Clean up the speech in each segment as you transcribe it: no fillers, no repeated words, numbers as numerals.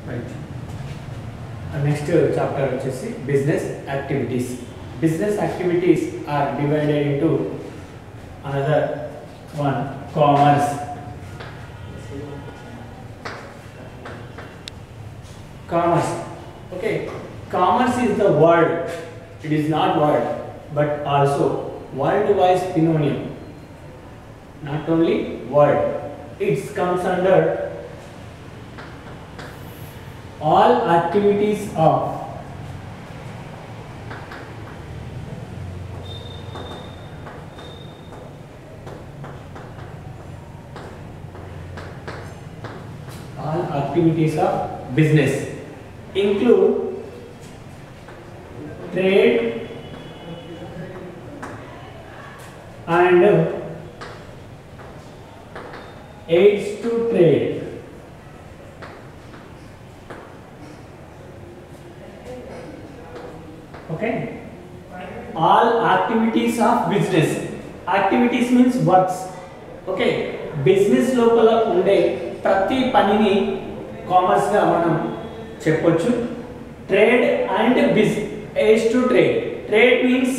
Right. Next chapter వచ్చేసి business activities. Business activities are divided into another one, commerce. Commerce. Okay, commerce is the word. It is not word, but also word-wise synonym. Not only word. It comes under all activities of business, include trade and aids to trade. Okay, all activities of business. Activities means works. Okay, business లోపల ఉండే ప్రతి పనిని commerce గా మనం చెప్పొచ్చు. Trade and aids to trade. Trade means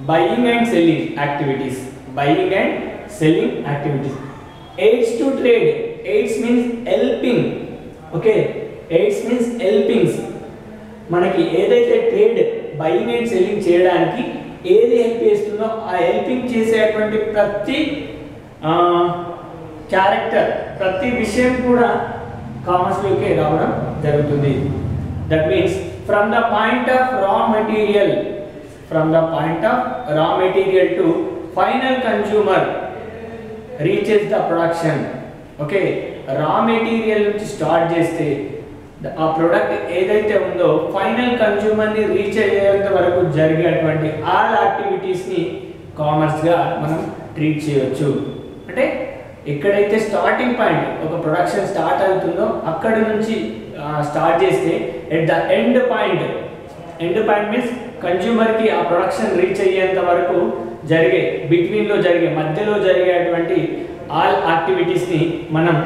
buying and selling activities. Buying and selling activities. Aids to trade. Aids means helping. Okay, aids means helpings. మనకి ఏదైతే trade buying and selling చేయడానికి ఏది హెల్ప్ చేస్తుందో ఆ helping చేసేటువంటి ప్రతి character, ప్రతి విషయం కూడా కామర్స్ లోకి రావడం జరుగుతుంది. That means from the point of raw material, from the point of raw material to final consumer reaches the production. Okay, raw material నుంచి స్టార్ట్ చేస్తే ఆ ప్రొడక్ట్ ఏదైతే ఉందో ఫైనల్ కన్స్యూమర్ ని రీచ్ అయ్యేంత వరకు జరిగేటువంటి ఆల్ యాక్టివిటీస్ ని కామర్స్ గా మనం ట్రీట్ చేయవచ్చు. అంటే ఎక్కడైతే స్టార్టింగ్ పాయింట్ ఒక ప్రొడక్షన్ స్టార్ట్ అవుతుందో అక్కడి నుంచి స్టార్ట్ చేస్తే at the end point means consumer కి ఆ ప్రొడక్షన్ రీచ్ అయ్యేంత వరకు జరిగే బిట్వీన్ లో జరిగే మధ్యలో జరిగేటువంటి ఆల్ యాక్టివిటీస్ ని మనం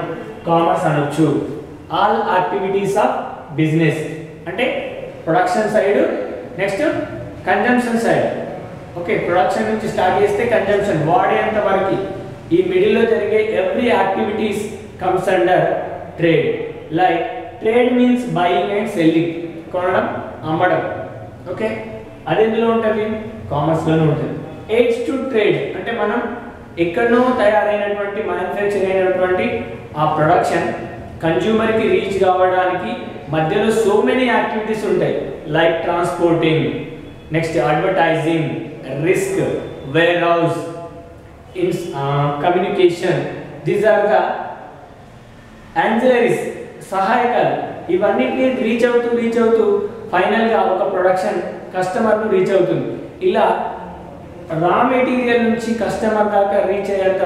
కామర్స్ అనొచ్చు. ఆల్ యాక్టివిటీస్ ఆఫ్ బిజినెస్ అంటే production side, next consumption side. Okay, production నుంచి స్టార్ట్ చేస్తే కన్జంప్షన్ వాడేంత వరకు ఈ మిడిల్ లో జరిగే every activities comes under trade. Like trade means buying and selling, కొనడం అమ్మడం. ఓకే, అది ఎందులో ఉంటుంది? కామర్స్ లోనే ఉంటుంది. ఎయిడ్స్ టు ట్రేడ్ అంటే మనం ఎక్కడనో తయారైనటువంటి మ్యానుఫ్యాక్చర్ అయినటువంటి ఆ ప్రొడక్షన్ కన్స్యూమర్ కి రీచ్ కావడానికి మధ్యలో సో మెనీ యాక్టివిటీస్ ఉంటాయి. Like transporting, next advertising, risk, warehouse, communication. These are the ancillaries, సహాయకాలు. ఇవన్నిటిని రీచ్ అవుతూ ఫైనల్ గా ఒక ప్రొడక్షన్ కస్టమర్ ను రీచ్ అవుతుంది. ఇలా రా మెటీరియల్ నుంచి కస్టమర్ దాకా రీచ్ అయ్యేంత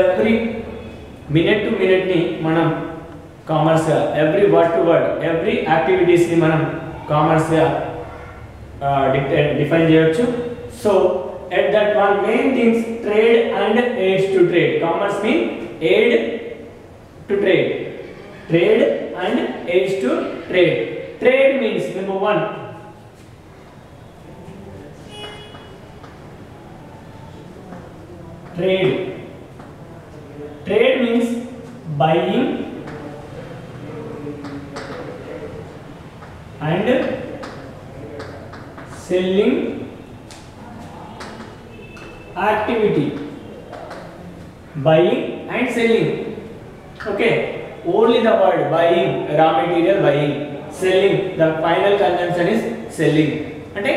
ఎవ్రీ మినిట్ టు మినిట్ ని మనం కామర్స్ గా, every word to word, every activities ని మనం కామర్స్ గా డిఫైన్ చేయొచ్చు. So at that one main things trade and aids to trade. Commerce mean aid to trade. Trade and aids to trade. Trade means number one, trade. Trade means buying and selling activity. Buying and selling. Okay, only the word buying, raw material buying, selling, the final consumption is selling. అంటే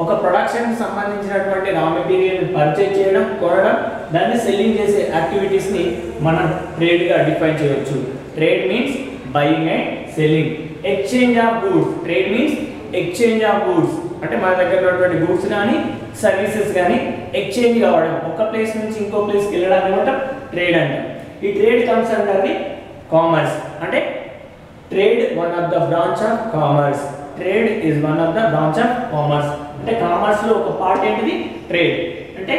ఒక production కి సంబంధించినటువంటి raw material purchase చేయడం, కొనడం, దాన్ని selling చేసే activities ని మనం ట్రేడ్ గా డిఫైన్ చేయొచ్చు. Trade means buying and selling. Exchange of goods. Trade means exchange of goods అంటే మన దగ్గర ఉన్నటువంటి గూడ్స్ కానీ సర్వీసెస్ కానీ ఎక్స్చేంజ్ కావడం, ఒక ప్లేస్ నుంచి ఇంకో ప్లేస్కి వెళ్ళడానికి కూడా ట్రేడ్ అంటాం. ఈ trade comes under the commerce. అంటే trade one of the branch of commerce. Trade is one of the branch of commerce. అంటే కామర్స్ లో ఒక పార్ట్ ఏంటిది? ట్రేడ్. అంటే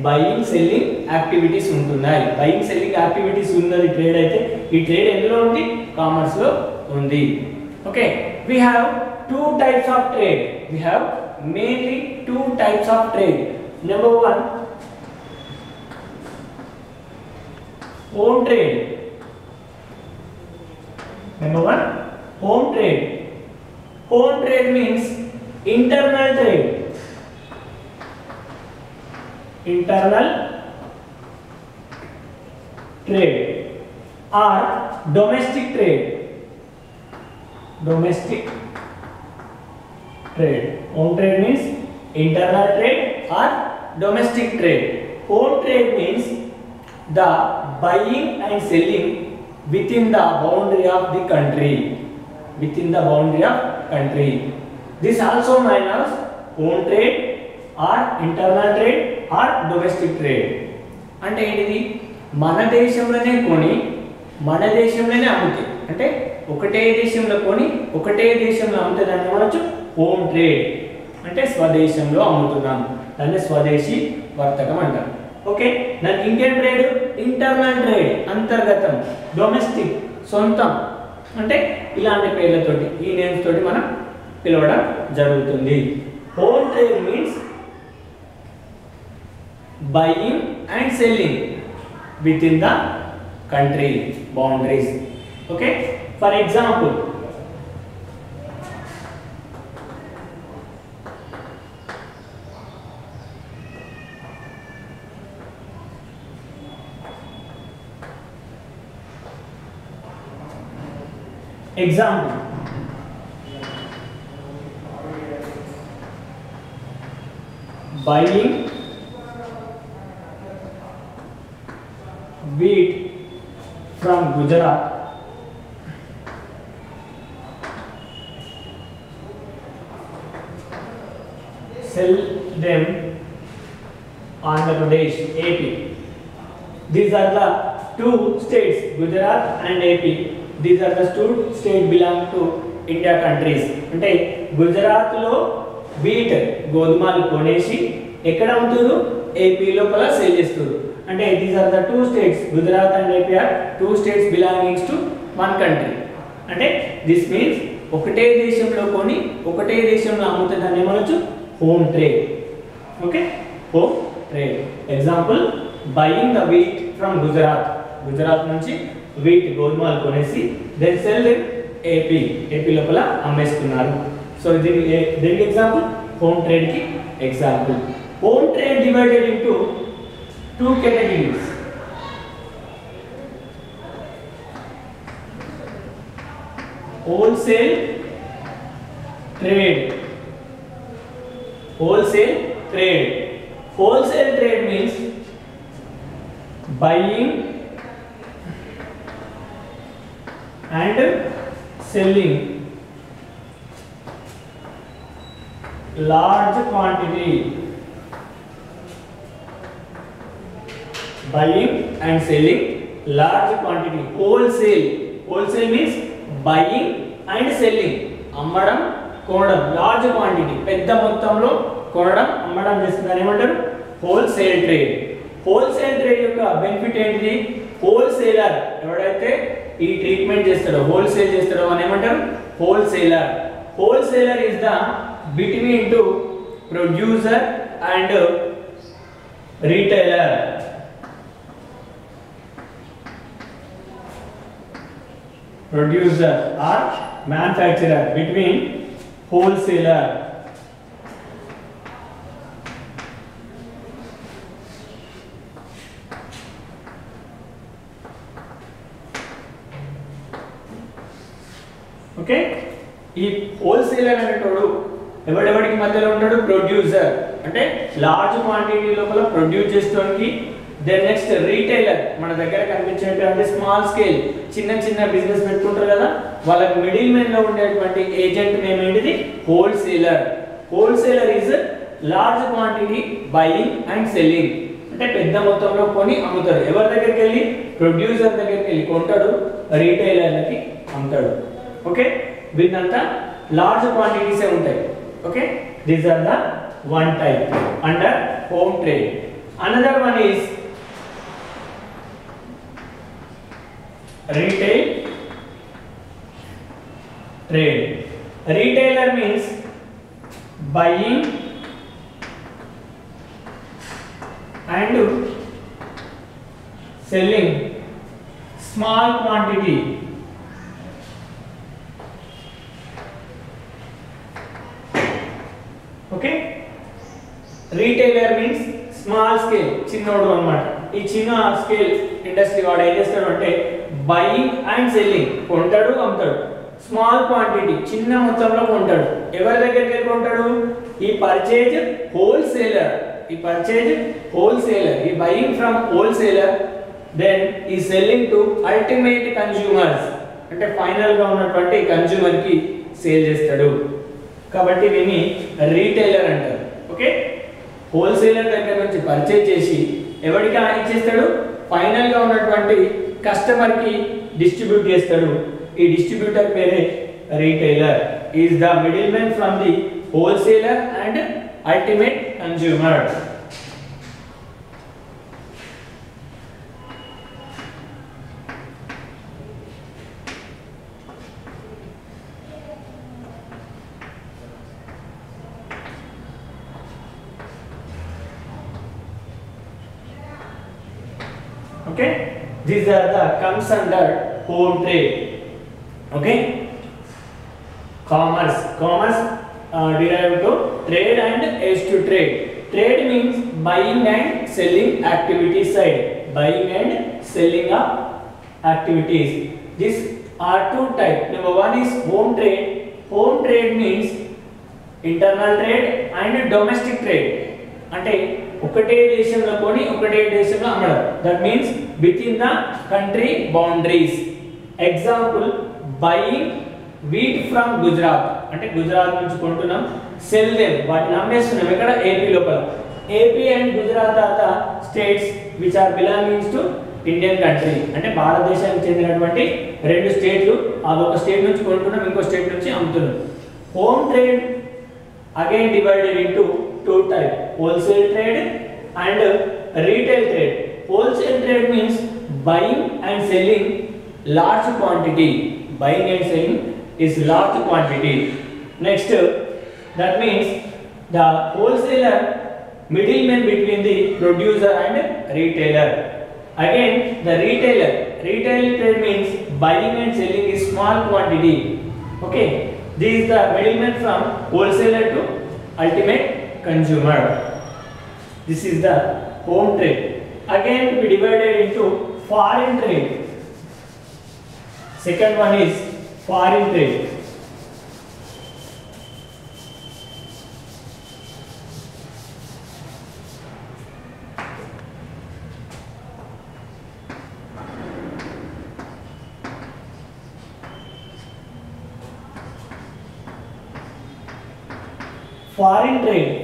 బయింగ్ సెల్లింగ్ యాక్టివిటీస్ ఉంటున్నాయి. బయింగ్ సెల్లింగ్ యాక్టివిటీస్ ఉన్నది ట్రేడ్ అయితే, ఈ ట్రేడ్ ఎందులో ఉంది? కామర్స్ లో ఉంది. Okay, we have two types of trade. We have mainly two types of trade. Number one, home trade. Number one, home trade. Home trade means internal trade. Internal trade or domestic trade. Domestic trade. Home trade means internal trade or domestic trade. Home trade means the buying and selling within the boundary of the country. Within the boundary of country. This also known as home trade or internal trade or domestic trade. అంటే ఏంటిది? మన దేశంలోనే కొని మన దేశంలోనే అమ్ముతాయి. అంటే ఒకటే దేశంలో కొని ఒకటే దేశంలో అమ్మితే దాన్ని ఏమనొచ్చు? Home trade. అంటే స్వదేశంలో అమ్ముతున్నాం, దాన్ని స్వదేశీ వర్తకం అంటారు. ఓకే, దాని ఇండియన్ ట్రేడ్ ఇంటర్నల్ ట్రేడ్, అంతర్గతం, డొమెస్టిక్ సొంతం. అంటే ఇలాంటి పేర్లతోటి ఈ నేమ్స్ తోటి మనం పిలవడం జరుగుతుంది. Home trade means buying and selling within the country boundaries. Okay, for example, buying wheat from Gujarat, sell them Andhra Pradesh, AP. These are the two states, Gujarat and AP. These are the two states belong to India countries. అంటే గుజరాత్ లో wheat గోధుమలు కొనేసి ఎక్కడ అమ్ముతారు? AP లోపల sale చేస్తారు. అంటే these are the two states, Gujarat and AP are two states belongings to one country. అంటే దిస్ మీన్స్ ఒకటే దేశంలో కొని ఒకటే దేశంలో అమ్ముతే దాన్ని ఏమనొచ్చు? Home trade. Okay, home trade. Example, buying the wheat from Gujarat. Gujarat నుంచి వీట్ గోధుమలు కొనేసి then sell in AP, AP లోపల అమ్మేస్తున్నారు. సో దీనికి ఎగ్జాంపుల్, హోమ్ ట్రేడ్ కి example. Home trade divided into two categories. Wholesale trade. Wholesale trade. Wholesale trade means buying and selling large quantity. Buying and selling large quantity. Wholesale. Wholesale means buying and selling. అమ్మడం, కొనడం. Large quantity, పెద్ద మొత్తంలో కొనడం, అమ్మడం చేస్తుందని ఏమంటారు? Wholesale trade. Wholesale trade యొక్క benefit ఏంటిది? హోల్సేలర్ ఎవడైతే ఈ ట్రీట్మెంట్ చేస్తాడో, హోల్సేల్ చేస్తాడో అని ఏమంటారు? Wholesaler. Wholesaler is the between to producer and retailer. Producer or manufacturer, between wholesaler. Okay, ఈ హోల్సేలర్ అనేటోడు ఎవడెవడికి మధ్యలో ఉంటాడు? ప్రొడ్యూసర్, అంటే లార్జ్ క్వాంటిటీ లోపల ప్రొడ్యూస్ చేసేటోనికి. దెన్ నెక్స్ట్ రీటైలర్, మన దగ్గర కనిపించేటువంటి స్మాల్ స్కేల్ చిన్న చిన్న బిజినెస్ పెట్టుకుంటారు కదా, వాళ్ళకి మిడిల్ మెన్ లో ఉండేటువంటి ఏజెంట్ నేమ్ ఏంటిది? Wholesaler. Wholesaler is large quantity buying and selling. అంటే పెద్ద మొత్తంలో కొని అమ్ముతాడు. ఎవరి దగ్గరికి వెళ్ళి? ప్రొడ్యూసర్ దగ్గరికి వెళ్ళి కొంటాడు, రీటైలర్లకి అమ్ముతాడు. ఓకే, వీళ్ళంతా లార్జ్ క్వాంటిటీసే ఉంటాయి. Okay, these are the one type under home trade. Another one is retail trade. Retailer means buying and selling small quantity. Okay, retailer means small scale, చిన్నోడు అన్నమాట. ఈ చిన్న స్కేల్ ఇండస్ట్రీ వాడు ఏం చేస్తాడు అంటే బయింగ్ అండ్ సెల్లింగ్, కొంటాడు అమ్ముతాడు. స్మాల్ క్వాంటిటీ, చిన్న మొత్తంలో కొంటాడు. ఎవరి దగ్గరికి వెళ్ళి కొంటాడు? ఈ పర్చేజ్ హోల్సేలర్, ఈ పర్చేజ్ హోల్సేలర్, ఈ బయింగ్ ఫ్రమ్ హోల్సేలర్, దెన్ ఈ సెల్లింగ్ టు అల్టిమేట్ కన్స్యూమర్స్, అంటే ఫైనల్ గా ఉన్నటువంటి కన్స్యూమర్ కి సేల్ చేస్తాడు. కాబట్టి వీని రీటైలర్ అంటారు. ఓకే, హోల్సేలర్ దగ్గర నుంచి పర్చేజ్ చేసి ఎవరికి ఇచ్చేస్తాడు? ఫైనల్ గా ఉన్నటువంటి కస్టమర్ కి డిస్ట్రిబ్యూట్ చేస్తాడు. ఈ డిస్ట్రిబ్యూటర్ పేరే retailer. Is the middle man from the wholesaler and ultimate consumer. Okay, these are the comes under home trade. Okay, commerce derived to trade and is to trade. Trade means buying and selling activities side, buying and selling of activities. These are two types. Number one is home trade. Home trade means internal trade and domestic trade. అంటే ఒకటే దేశంలో కొని ఒకటే దేశంలో అమ్మడం. That means with in the country boundaries. Example, buying wheat from Gujarat, అంటే గుజరాత్ నుంచి కొంటున్నాం, సెల్ దెమ్, వాటిని అమ్మేస్తున్నాం ఎక్కడ? ఏపీ లోపల. AP and Gujarat are the states which are belongings to Indian country, అంటే భారతదేశానికి చెందినటువంటి రెండు స్టేట్లు. అదొక స్టేట్ నుంచి కొంటున్నాం, ఇంకో స్టేట్ నుంచి అమ్ముతున్నాం. Home trade again divided into two types, wholesale trade and retail trade. Wholesale trade means buying and selling large quantity. Buying and selling is large quantity. Next, that means the wholesaler middleman between the producer and retailer. Again, the retail trade means buying and selling is small quantity. Okay, this is the middleman from wholesaler to ultimate consumer. This is the home trade. Again, we divided into foreign trade. Second one is foreign trade.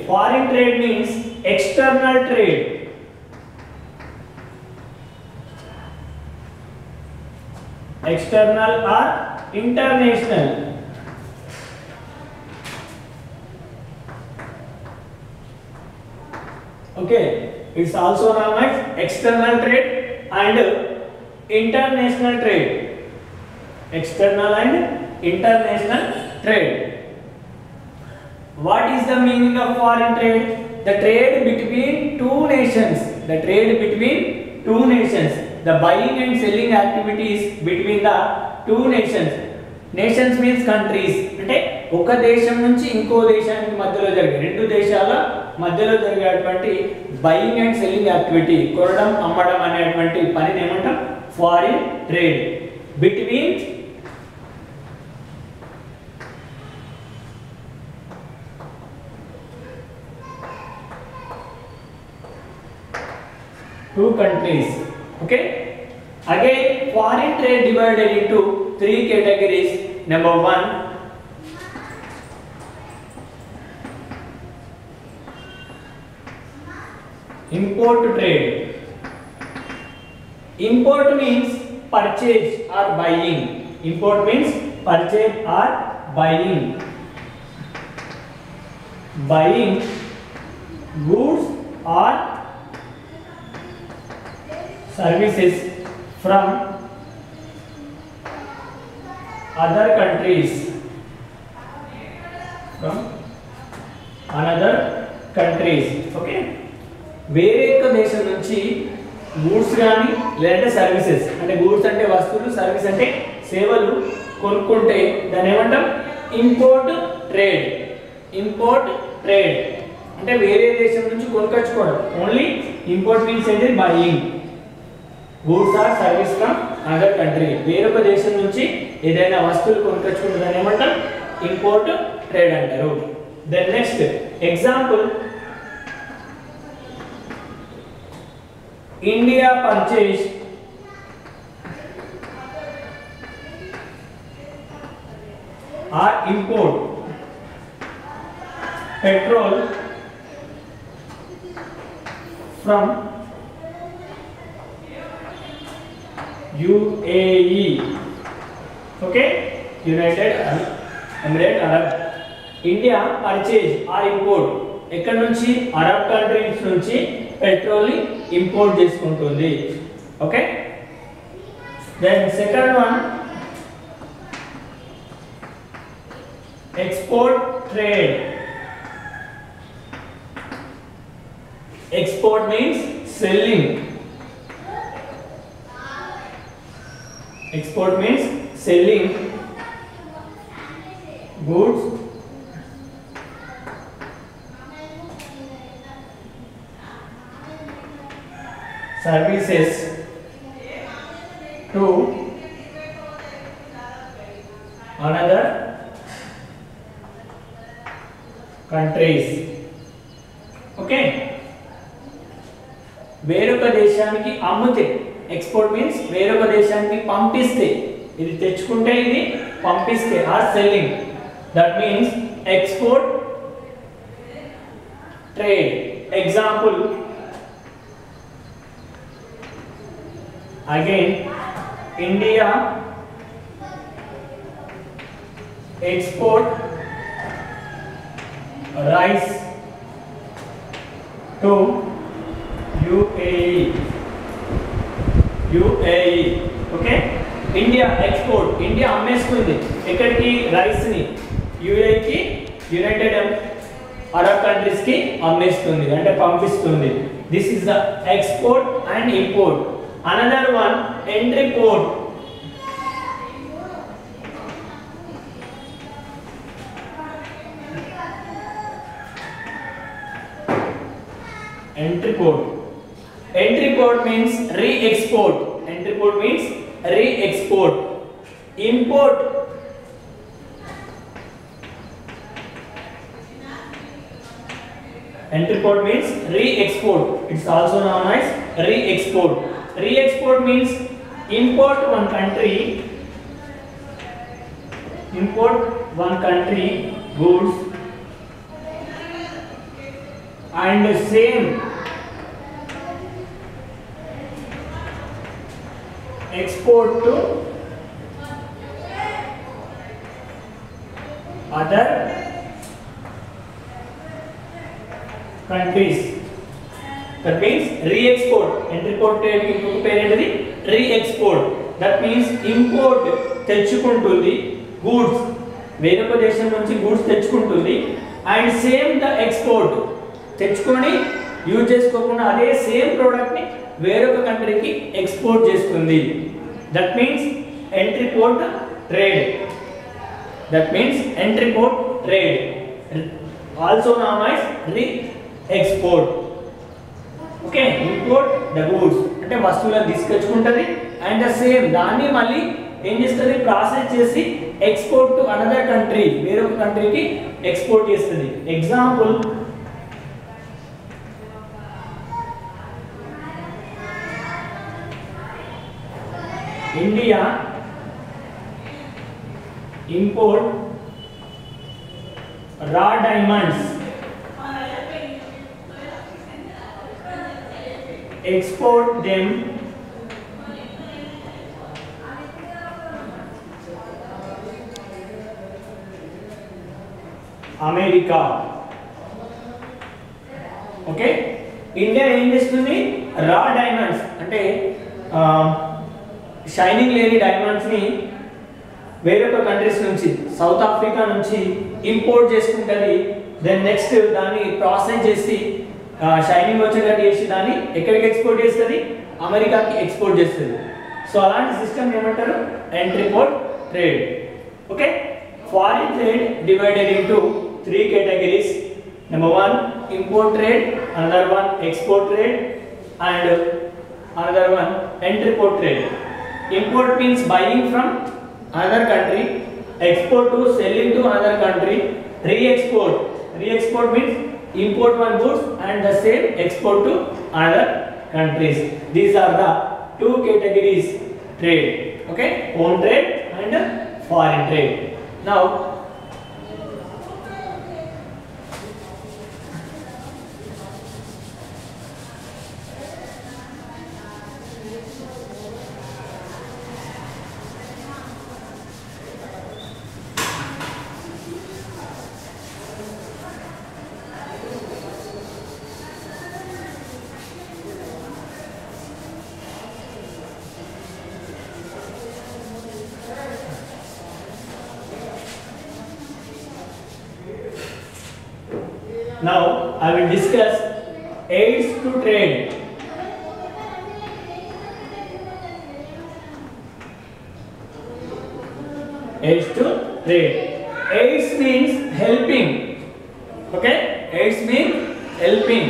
Foreign trade means external trade. External or international. Okay, it's also known as external trade and international trade. External and international trade. What is the meaning of foreign trade? The trade between two nations. The trade between two nations. The buying and selling activities between the two nations. Nations means countries. అంటే ఒక దేశం నుంచి ఇంకో దేశానికి మధ్యలో జరిగే, రెండు దేశాల మధ్యలో జరిగేటువంటి బయింగ్ అండ్ సెల్లింగ్ యాక్టివిటీ, కొనడం అమ్మడం అనేటువంటి పనిని ఏమంటాం? Foreign trade. Between two countries. Okay, again foreign trade divided into three categories. Number one, import trade. Import means purchase or buying. Import means purchase or buying. Buying goods or services from other countries. from another countries. Okay, వేరే ఒక దేశం నుంచి goods కానీ లేదంటే services, అంటే goods అంటే వస్తువులు, service అంటే సేవలు కొనుక్కుంటే దాన్ని ఏమంటాం? Import trade. ఇంపోర్ట్ ట్రేడ్ అంటే వేరే దేశం నుంచి కొనుక్కొచ్చుకోవడం. ఓన్లీ ఇంపోర్ట్ మీన్స్ ఏంటి? Buying goods or service from other country. వేరొక దేశం నుంచి ఏదైనా వస్తువులు కొనుక్కొచ్చుకుంటే దాన్ని ఏమంటాం? ఇంపోర్ట్ ట్రేడ్ అంటారు. Then next example, India purchase or import petrol from UAE. Okay, United Emirates Arab. India purchase or import ఎక్కడ నుంచి? అరబ్ కంట్రీస్ నుంచి పెట్రోల్ ని ఇంపోర్ట్ చేసుకుంటుంది. Okay, then second one, export trade. Export means selling. Export means selling goods services to another countries. Okay, వేరొక దేశానికి అమ్మితే, export means వేరొక దేశానికి పంపిస్తే, ఇది తెచ్చుకుంటే ఇది పంపిస్తే, or selling, that means export trade. Example, again India export rice to UAE. Okay, India export, India అమ్మేస్తుంది ఎక్కడికి? రైస్ ని యుఏఈ కి, యునైటెడ్ అరబ్ కంట్రీస్ కి అమ్మేస్తుంది అంటే పంపిస్తుంది. This is the export and import. Another one, entry port. Entry port. Entry port means re-export. Entry port means re-export. Import. Entry port means re-export. It's also known as re-export. Re-export means import one country. Import one country goods and same export to other countries. That means re-export. Entry port ఇంకొక పేరు ఏంటిది? re-export. That means import తెచ్చుకుంటుంది goods, వేరొక దేశం నుంచి goods తెచ్చుకుంటుంది, and same the export తెచ్చుకొని use చేసుకోకుండా అదే సేమ్ ప్రోడక్ట్ ని వేరొక కంట్రీకి ఎక్స్పోర్ట్ చేస్తుంది. That means entry port trade. That means entry port trade, also known as re-export. Okay, import the goods అంటే వస్తువులను తీసుకొచ్చుకుంటది అండ్ సేమ్ దాన్ని మళ్ళీ ఏం చేస్తుంది? ప్రాసెస్ చేసి ఎక్స్పోర్ట్ టు అనదర్ కంట్రీ, వేరొక కంట్రీకి ఎక్స్పోర్ట్ చేస్తుంది. Example, India import raw diamonds, export them America. Okay, India ఏం చేస్తుంది? రా డైమండ్స్ అంటే షైనింగ్ లేని డైమండ్స్ ని వేరొక కంట్రీస్ నుంచి సౌత్ ఆఫ్రికా నుంచి ఇంపోర్ట్ చేసుకుంటుంది. దెన్ నెక్స్ట్ దాన్ని ప్రాసెస్ చేసి షైనింగ్ వచ్చేటట్టు చేసి దాన్ని ఎక్కడికి ఎక్స్పోర్ట్ చేస్తుంది, అమెరికాకి ఎక్స్పోర్ట్ చేస్తుంది. సో అలాంటి సిస్టమ్ ఏమంటారు, entry port trade. Okay, foreign trade divided into 3 categories. Number 1 import trade, another one export trade, and another one entry port trade. Import means buying from another country, export to selling to another country, re-export. Re-export means import one goods and the same export to other countries. These are the 2 categories trade. Okay, own trade and foreign trade. Now I will discuss aids to trade. Aids to trade. Aids means helping. Okay, aids means helping.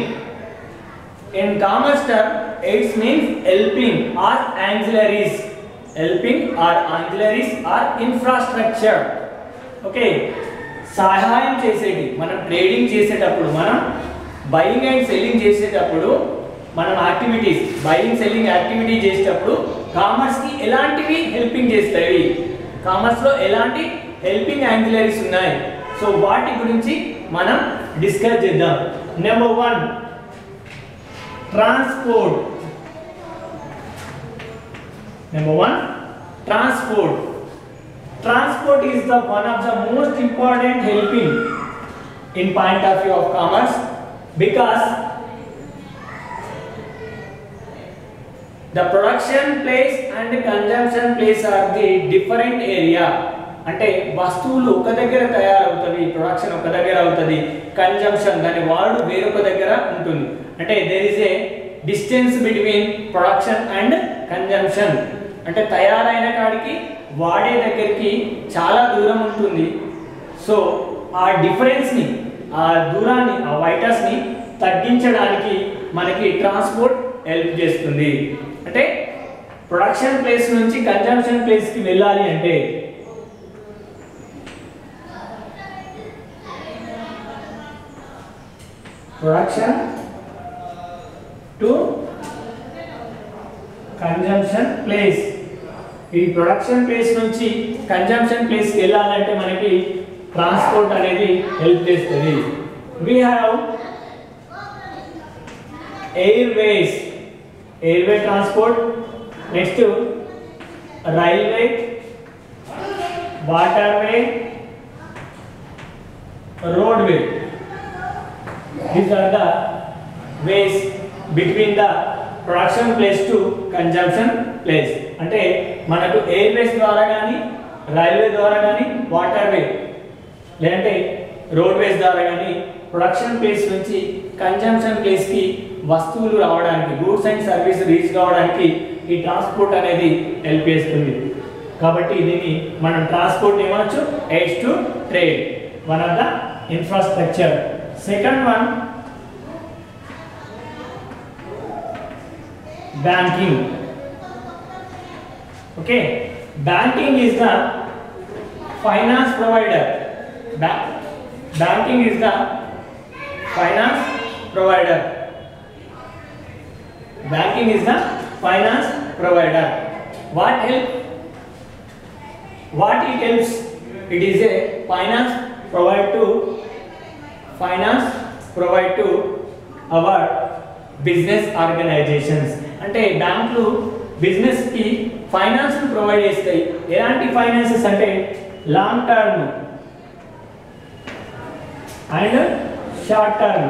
In commerce term, aids means helping or auxiliaries. Helping or auxiliaries or infrastructure. Okay, సహాయం చేసేది. మనం trading చేసేటప్పుడు, మనం buying and selling చేసేటప్పుడు, మనం activities buying selling activity చేసేటప్పుడు కామర్స్కి ఎలాంటివి helping చేస్తాయి, కామర్స్లో ఎలాంటి హెల్పింగ్ యాంగిలరీస్ ఉన్నాయి, సో వాటి గురించి మనం డిస్కస్ చేద్దాం. Number 1 transport. Number 1 transport. Transport is the one of the most important helping in point of view of commerce, because the production place and the consumption place are the different area. అంటే వస్తువులు ఒక దగ్గర తయారవుతవి, production ఒక దగ్గర అవుతుంది, consumption దాని వాడు వేరొక దగ్గర ఉంటుంది. అంటే there is a distance between production and consumption. అంటే తయారైన కాడికి వాడే దగ్గరికి చాలా దూరం ఉంటుంది. సో ఆ డిఫరెన్స్ని, ఆ దూరాన్ని, ఆ వైటస్ని తగ్గించడానికి మనకి ట్రాన్స్పోర్ట్ హెల్ప్ చేస్తుంది. అంటే ప్రొడక్షన్ ప్లేస్ నుంచి కన్జంప్షన్ ప్లేస్కి వెళ్ళాలి అంటే ప్రొడక్షన్ టు కన్జంప్షన్ ప్లేస్, ఈ ప్రొడక్షన్ ప్లేస్ నుంచి కన్జంప్షన్ ప్లేస్కి వెళ్ళాలంటే మనకి ట్రాన్స్పోర్ట్ అనేది హెల్ప్ చేస్తుంది. we have airways, airway transport, next railway, waterway, roadway. These are the ways between the production place to consumption place. అంటే మనకు ఎయిర్వేస్ ద్వారా కానీ, రైల్వే ద్వారా కానీ, వాటర్వే లేదంటే రోడ్వేస్ ద్వారా కానీ ప్రొడక్షన్ ప్లేస్ నుంచి కన్జంప్షన్ ప్లేస్కి వస్తువులు రావడానికి, గూడ్స్ అండ్ సర్వీస్ రీచ్ కావడానికి ఈ ట్రాన్స్పోర్ట్ అనేది హెల్ప్ చేస్తుంది. కాబట్టి దీన్ని మనం ట్రాన్స్పోర్ట్ ఏమనొచ్చు, aids to trade, one of the infrastructure. Second one banking. Okay, banking is the finance provider. Banking is the finance provider. Banking is the finance provider. What help? What it helps? It is a finance provide to our business organizations. అంటే బ్యాంకులు బిజినెస్కి finance provide చేస్తాయి. ఎలాంటి finances అంటే long term and short term.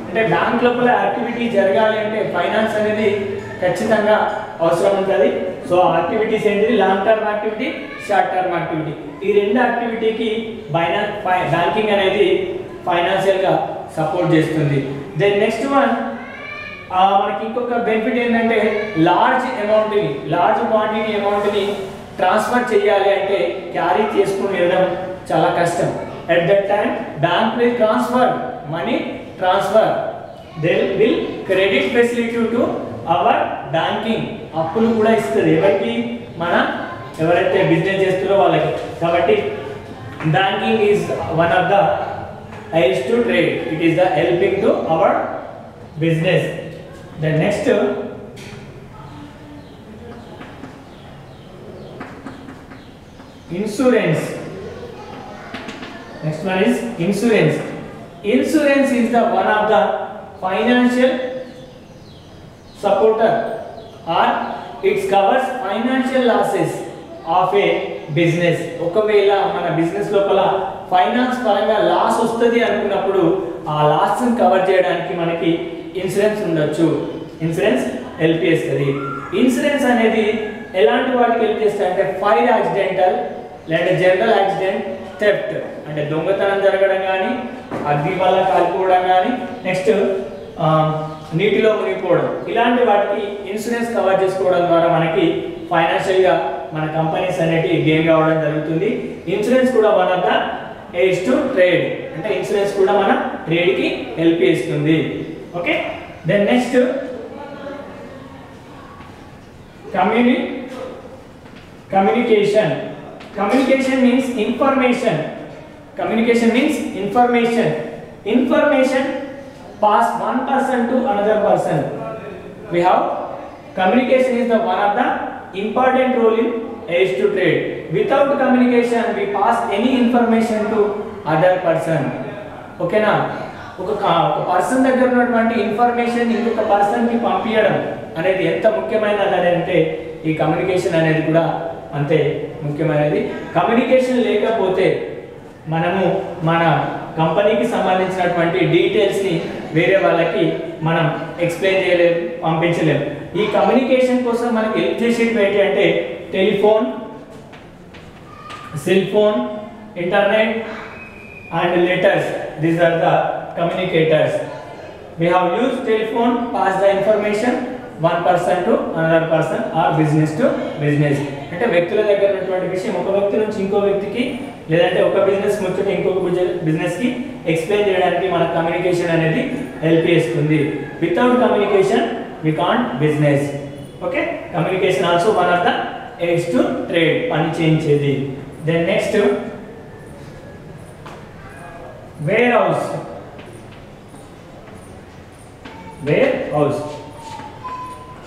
అంటే bank లోపల activity జరగాలి అంటే ఫైనాన్స్ అనేది ఖచ్చితంగా అవసరం ఉంటుంది. సో యాక్టివిటీస్ ఏంటిది, long term activity, short term activity. ఈ రెండు యాక్టివిటీకి బ్యాంకింగ్ అనేది ఫైనాన్షియల్ గా సపోర్ట్ చేస్తుంది. దెన్ నెక్స్ట్ వన్ మనకి ఇంకొక బెనిఫిట్ ఏంటంటే లార్జ్ క్వాంటిటీ అమౌంట్ని ట్రాన్స్ఫర్ చేయాలి అంటే క్యారీ చేసుకుని వెళ్ళడం చాలా కష్టం. At that time bank will transfer money they will credit facility to our banking. అప్పులు కూడా ఇస్తుంది ఎవరికి? ఎవరైతే బిజినెస్ చేస్తారో వాళ్ళకి. కాబట్టి banking is one of the aids to trade. It is the helping to our business. The next insurance. Next one is insurance. Insurance is the one of the financial supporter, or it covers financial losses of a business. ఒకవేళ మన business లోపల finance పరంగా loss వస్తుంది అనుకున్నప్పుడు ఆ loss ని cover చేయడానికి మనకి ఇన్సూరెన్స్ ఉండొచ్చు. ఇన్సూరెన్స్ హెల్ప్ చేస్తుంది. ఇన్సూరెన్స్ అనేది ఎలాంటి వాటికి హెల్ప్ చేస్తుంది అంటే ఫైర్ యాక్సిడెంటల్ లేదా జనరల్ యాక్సిడెంట్, థెఫ్ట్ అంటే దొంగతనం జరగడం కానీ, అగ్ని వల్ల కాలిపోవడం కానీ, నెక్స్ట్ నీటిలో మునిగిపోవడం, ఇలాంటి వాటికి ఇన్సూరెన్స్ కవర్ చేసుకోవడం ద్వారా మనకి ఫైనాన్షియల్ గా మన కంపెనీస్ అనేటివి గెయిన్ కావడం జరుగుతుంది. ఇన్సూరెన్స్ కూడా one of the aids to trade, అంటే ఇన్సూరెన్స్ కూడా మన ట్రేడ్ కి హెల్ప్ చేస్తుంది. Okay, then next communication. Communication means information. Information pass one person to another person. We have communication is the one of the important role in aids to trade. Without communication we pass any information to other person. Okay na, ఒక person దగ్గర ఉన్నటువంటి information ఇంకొక person కి పంపించడం అనేది ఎంత ముఖ్యమైనది అంటే ఈ కమ్యూనికేషన్ అనేది కూడా అంతే ముఖ్యమైనది. కమ్యూనికేషన్ లేకపోతే మనము మన కంపెనీకి సంబంధించినటువంటి డీటెయిల్స్ ని వేరే వాళ్ళకి మనం ఎక్స్ప్లెయిన్ చేయలేము, పంపించలేము. ఈ కమ్యూనికేషన్ కోసం మనకి హెల్ప్ చేసేది ఏంటి అంటే telephone, cell phone, internet and letters. These are the communicators. We have used telephone pass the information one person to another person or business to business. అంటే వ్యక్తుల దగ్గర ఉన్నటువంటి విషయం ఒక వ్యక్తి నుంచి ఇంకో వ్యక్తికి, లేదంటే ఒక బిజినెస్ ముచ్చట ఇంకొక బిజినెస్ కి ఎక్స్ప్లెయిన్ చేయడానికి మన కమ్యూనికేషన్ అనేది హెల్ప్ చేస్తుంది. Without communication we can't business. Okay, communication also one of the aids to trade, పని చేయించేది. Then next warehouse.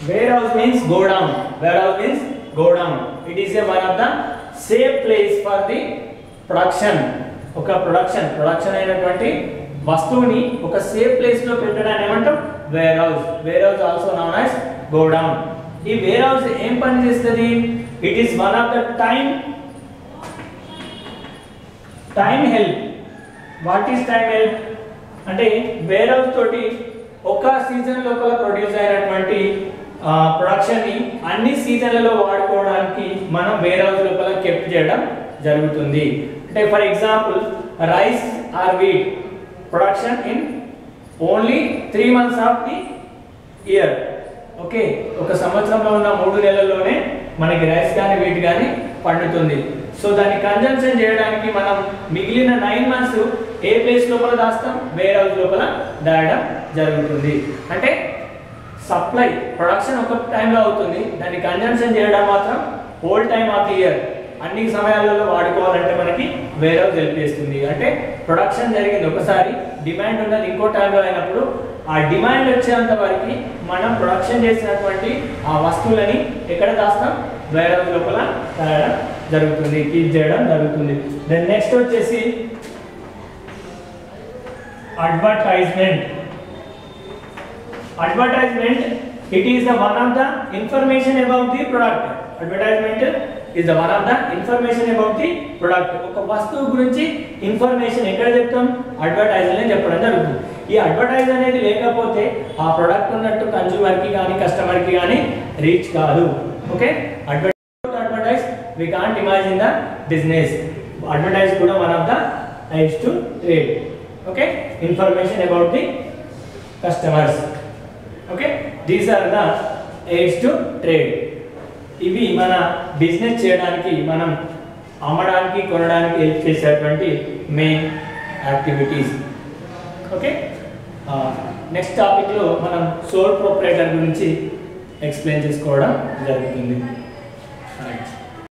Warehouse means go down. It is a one of the safe place for the production. ఒక production అయినటువంటి వస్తువుని ఒక safe place లో పెట్టడాన్ని ఏమంటాం? Warehouse also known as godown. ఈ వేర్ హౌస్ ఏం పని చేస్తుంది? It is one of the time help. What is time help అంటే వేర్ హౌస్ తోటి ఒక సీజన్ లోపల ప్రొడ్యూస్ అయినటువంటి ప్రొడక్షన్ ని అన్ని సీజన్లలో వాడుకోవడానికి మనం వేర్ హౌస్ లోపల కెప్ట్ చేయడం జరుగుతుంది. అంటే for example rice or wheat production in only 3 months of the year. Okay, ఒక సంవత్సరంలో ఉన్న 3 నెలల్లోనే మనకి రైస్ కానీ వీట్ కానీ పండుతుంది. సో దాన్ని కన్జంప్షన్ చేయడానికి మనం మిగిలిన 9 months ఏ ప్లేస్ లోపల దాస్తాం? వేర్ హౌస్ లోపల దాయడం జరుగుతుంది. అంటే సప్లై ప్రొడక్షన్ ఒక టైంలో అవుతుంది, దాన్ని కన్జంప్షన్ చేయడం మాత్రం whole time of the year, అన్ని సమయాలలో వాడుకోవాలంటే మనకి వేర్ హౌస్ హెల్ప్ చేస్తుంది. అంటే ప్రొడక్షన్ జరిగింది ఒకసారి, డిమాండ్ ఉన్నది ఇంకో టైంలో అయినప్పుడు ఆ డిమాండ్ వచ్చేంత వరకు మనం ప్రొడక్షన్ చేసినటువంటి ఆ వస్తువులని ఎక్కడ దాస్తాం? వేర్ హౌస్ లోపల దాయడం జరుగుతుంది, కీప్ చేయడం జరుగుతుంది. దెన్ నెక్స్ట్ వచ్చేసి advertisement. It is the one of the information about the product. Advertisement is the one of the information about the product. ఒక వస్తువు గురించి ఇన్ఫర్మేషన్ ఎక్కడ చెప్తాం? అడ్వర్టైజ్మెంట్ చెప్పడం జరుగుతుంది. ఈ అడ్వర్టైజ్ అనేది లేకపోతే ఆ ప్రొడక్ట్ ఉన్నట్టు కన్స్యూమర్ కి కానీ కస్టమర్ కి కానీ రీచ్ కాదు. Okay, advertise we can't imagine the business. Advertise kuda one of the aids to trade. Okay, information about the customers. Okay, these are the aids to trade. ఇవి మన business చేయడానికి, మనం అమ్మడానికి కొనడానికి హెల్ప్ చేసేటువంటి మెయిన్ యాక్టివిటీస్. ఓకే, నెక్స్ట్ టాపిక్లో మనం soul proprietor గురించి ఎక్స్ప్లెయిన్ చేసుకోవడం జరుగుతుంది.